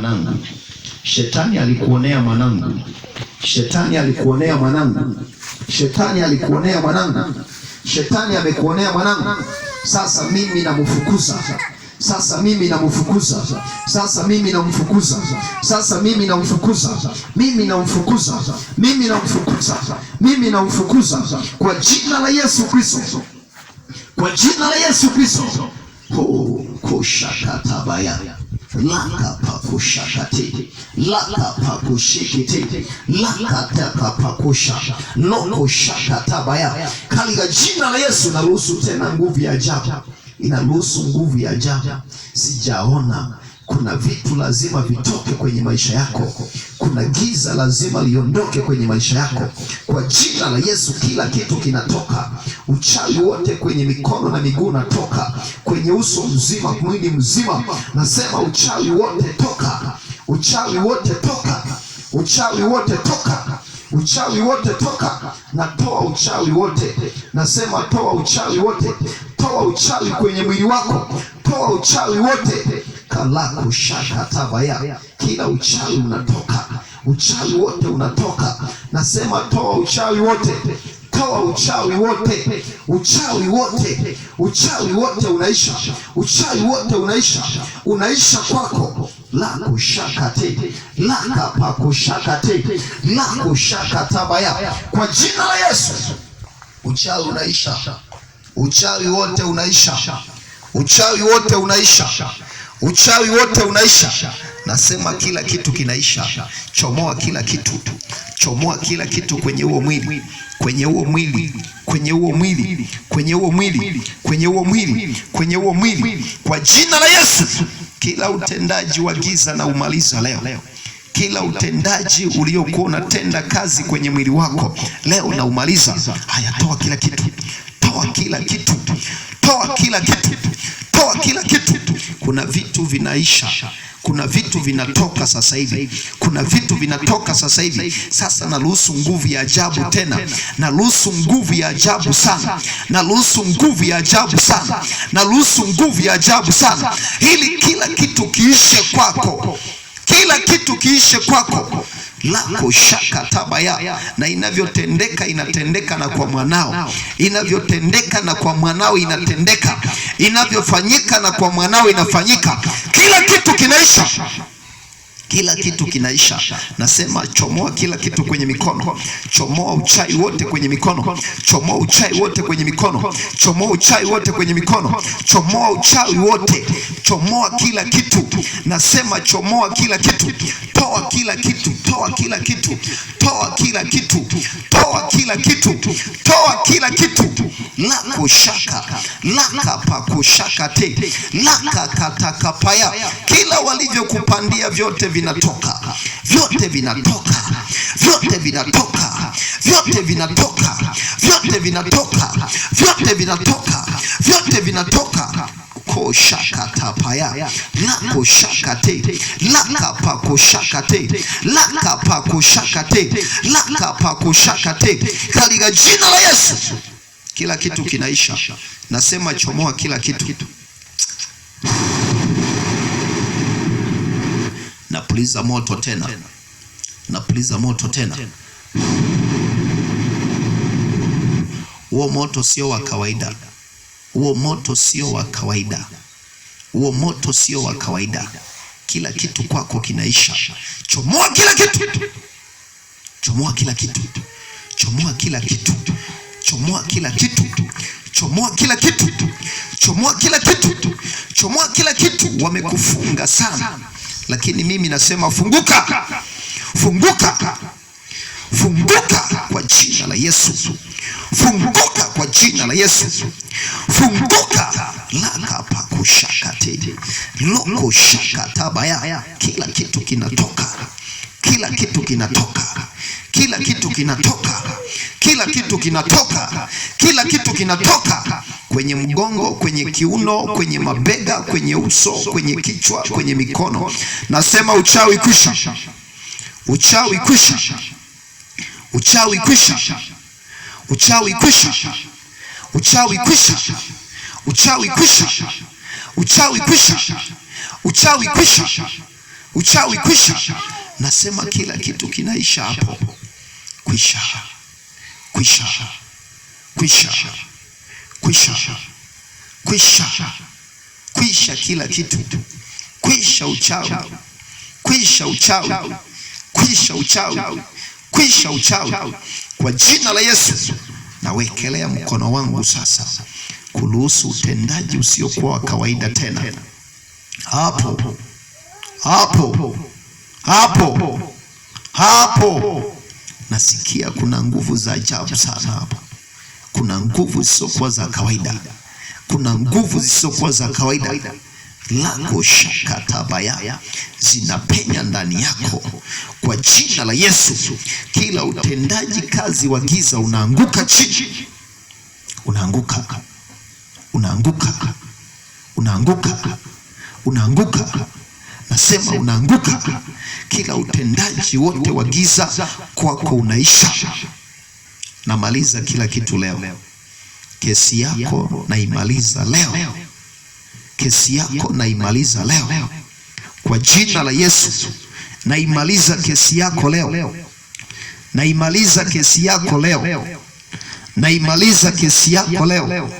Mwanangu, shetani alikuonea mwanangu. Shetani alikuonea mwanangu. Shetani alikuonea mwanangu. Shetani amekuonea mwanangu. Sasa mimi namfukuza. Sasa mimi namfukuza. Sasa mimi namfukuza. Sasa mimi namfukuza. Mimi namfukuza. Mimi namfukuza. Mimi namfukuza kwa jina la Yesu Kristo. Kwa jina la Yesu Kristo. Koshakatabaya. Laka pakushakate. Laka pakushikite. Laka taka pakusha. Loko shakatabaya. Katika jina la Yesu naruhusu tena nguvu ya ajabu. Inaruhusu nguvu ya ajabu. Sijaona. Kuna vitu lazima vitoke kwenye maisha yako. Kuna giza lazima liondoke kwenye maisha yako. Kwa jina la Yesu kila kitu kinatoka. Uchawi wote kwenye mikono na miguu natoka. Kwenye uso mzima, mwili mzima. Nasema uchawi wote toka. Uchawi wote toka. Uchawi wote toka. Uchawi wote toka. Natoa uchawi wote. Nasema toa uchawi wote. Toa uchawi kwenye mwili wako. Toa uchawi wote. Kalako shaka tabaya. Kila uchawi unatoka. Uchawi wote unatoka. Nasema toa uchawi wote. Toa uchawi wote. Uchawi wote. Uchawi wote unaisha. Uchawi wote unaisha. Unaisha kwako. Lako shakate. Laka pako shakate. Lako shakatabaya. Kwa jina la Yesu. Uchawi unaisha. Uchawi wote unaisha. Uchawi wote unaisha. Uchawi wote unaisha. Nasema kila kitu kinaisha. Chomoa kila kitu. Chomoa kila kitu kwenye huo mwili. Kwenye huo mwili. Kwenye huo mwili. Kwenye huo mwili. Kwenye huo mwili. Kwenye huo mwili. Kwa jina la Yesu. Kila utendaji wa giza na umaliza leo. Kila utendaji uliokuwa unatenda kazi kwenye mwili wako leo na umaliza. Haya, toa kila kitu. Toa kila kitu. Toa kila kitu. Toa kila kitu. Kuna vitu vinaisha. Kuna vitu vinatoka sasa hivi. Kuna vitu vinatoka sasa hivi. Sasa naruhusu nguvu ya ajabu tena. Naruhusu nguvu ya ajabu sana. Naruhusu nguvu ya ajabu sana. Naruhusu nguvu ya ajabu sana. Ili kila kitu kiishe kwako. Kila kitu kiishe kwako. Lako shaka tabaya. Na inavyotendeka inatendeka na kwa mwanao. Inavyotendeka na kwa mwanao inatendeka. Inavyofanyika na kwa mwanao inafanyika. Kila kitu kinaisha. Kila kitu kinaisha. Nasema chomoa kila kitu kwenye mikono. Chomoa uchawi wote kwenye mikono. Chomoa uchawi wote kwenye mikono. Chomoa uchawi wote kwenye mikono. Chomoa uchawi wote. Chomoa kila kitu. Nasema chomoa kila kitu. Toa kila kitu. Toa kila kitu. Toa kila kitu. Toa kila kitu. Toa kila kitu. Lako shaka. Laka pakushaka te. Laka katakapaya. Kila walivyokupandia vyote vinatoka. Vyote vinatoka. Vyote vinatoka. Vyote vinatoka. Vyote vinatoka. Vyote vinatoka. Vyote vinatoka. Koshakatapaya. Lako shakate. Laka pakushakate. Laka pakushakate. Laka pakushakate. Katika jina la Yesu. Kila kitu kinaisha. Nasema chomoa kila kitu. Napuliza moto tena. Napuliza moto tena. Huo moto sio wa kawaida. Huo moto sio wa kawaida. Huo moto sio wa kawaida. Kila kitu kwako kinaisha. Chomoa kila kitu. Chomoa kila kitu. Chomoa kila kitu. Chomoa kila kitu. Chomoa kila kitu. Chomoa kila kitu. Chomoa kila kitu. Wamekufunga sana. Lakini mimi nasema funguka. Funguka. Funguka kwa jina la Yesu. Funguka kwa jina la Yesu. Funguka. Laka pakushakate. Loko shakatabaya. Kila kitu kinatoka. Kila kitu kinatoka. Kila kitu kinatoka. Kila kitu kinatoka. Kila kitu kinatoka. Kwenye mgongo, kwenye kiuno, kwenye mabega, kwenye uso, kwenye kichwa, kwenye mikono. Nasema uchawi kwisha. Uchawi kwisha. Uchawi kwisha. Uchawi kwisha. Uchawi kwisha. Uchawi kwisha. Uchawi kwisha. Uchawi kwisha. Uchawi kwisha. Nasema kila kitu kinaisha hapo. Kwisha. Kwisha. Kwisha. Kwisha. Kwisha. Kwisha kila kitu. Kwisha uchawi. Kwisha uchawi. Kwisha uchawi. Kwisha uchawi. Kwa jina la Yesu nawekelea mkono wangu sasa kuruhusu utendaji usiokuwa wa kawaida tena. Hapo. Hapo. Hapo. Hapo. Nasikia kuna nguvu za ajabu sana hapo. Kuna nguvu zisizokuwa za kawaida. Kuna nguvu zisizokuwa za kawaida. Lako shakatabaya zinapenya ndani yako kwa jina la Yesu. Kila utendaji kazi wa giza unaanguka chini. Unaanguka. Unaanguka. Unaanguka. Unaanguka. Nasema unaanguka. Kila utendaji wote wa giza kwako unaisha. Namaliza kila kitu leo. Kesi yako naimaliza leo. Kesi yako naimaliza leo. Kwa jina la Yesu naimaliza kesi yako leo. Naimaliza kesi yako leo. Naimaliza kesi yako leo.